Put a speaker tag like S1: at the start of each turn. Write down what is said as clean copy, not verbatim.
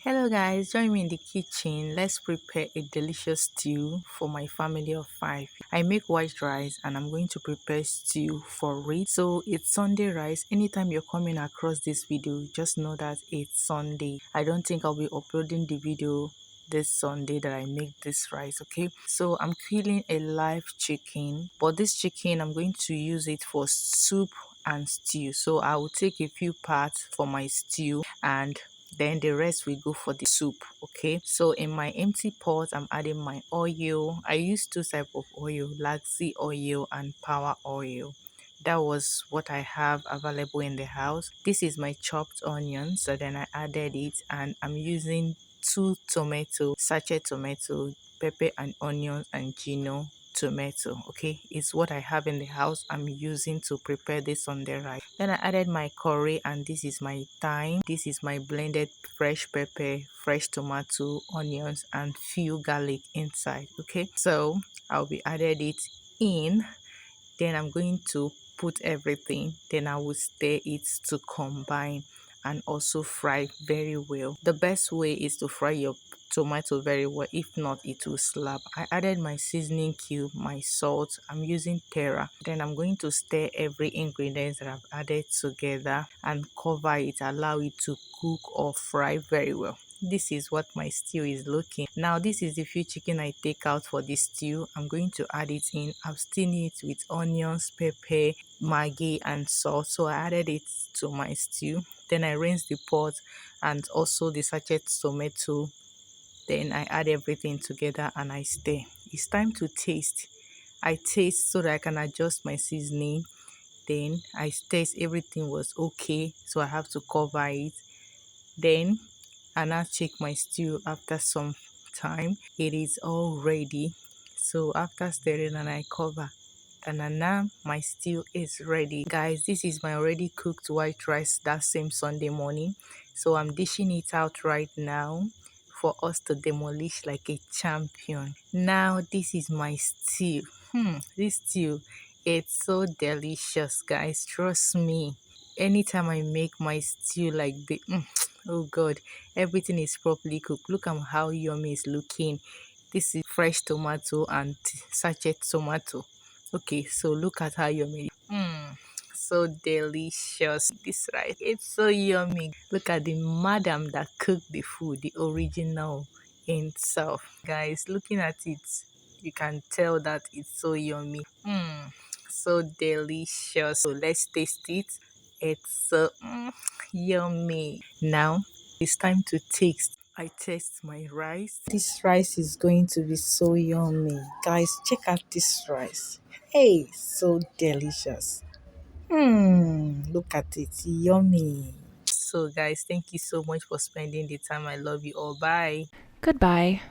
S1: Hello guys, join me in the kitchen. Let's prepare a delicious stew for my family of five. I make white rice and I'm going to prepare stew for it. So it's Sunday rice. Anytime you're coming across this video, just know that it's Sunday. I don't think I'll be uploading the video this Sunday that I make this rice, okay? So I'm killing a live chicken, but this chicken I'm going to use it for soup and stew. So I will take a few parts for my stew and then the rest will go for the soup. Okay, so in my empty pot I'm adding my oil. I use two types of oil, laxi oil and power oil. That was what I have available in the house. This is my chopped onions, so then I added it, and I'm using two tomato, sachet tomato, pepper and onion and gino tomato. Okay, it's what I have in the house I'm using to prepare this on the rice. Then I added my curry, and this is my thyme. This is my blended fresh pepper, fresh tomato, onions and few garlic inside. Okay, so I'll be added it in. Then I'm going to put everything, then I will stir it to combine and also fry very well. The best way is to fry your tomato very well, if not it will slap. I added my seasoning cube, my salt, I'm using terra. Then I'm going to stir every ingredient that I've added together and cover it, allow it to cook or fry very well. This is what my stew is looking. Now this is the few chicken I take out for this stew. I'm going to add it in. I've steamed it with onions, pepper, maggi and salt. So I added it to my stew. Then I rinse the pot and also the sachet tomato. Then I add everything together and I stir. It's time to taste. I taste so that I can adjust my seasoning. Then I taste everything was okay, so I have to cover it. Then I now check my stew after some time. It is all ready. So after stirring and I cover, and my stew is ready. Guys, this is my already cooked white rice that same Sunday morning. So I'm dishing it out right now for us to demolish like a champion. Now this is my stew. This stew, it's so delicious, guys. Trust me. Anytime I make my stew like the oh god, everything is properly cooked. Look at how yummy it's looking. This is fresh tomato and sachet tomato. Okay, so look at how yummy. So delicious. This rice, it's so yummy. Look at the madam that cooked the food, the original in itself. Guys, looking at it, you can tell that it's so yummy. So delicious. So let's taste it. It's so yummy. Now it's time to taste. I taste my rice. This rice is going to be so yummy. Guys, check out this rice. Hey, so delicious. Look at it. Yummy. So guys, thank you so much for spending the time. I love you all. Bye.
S2: Goodbye.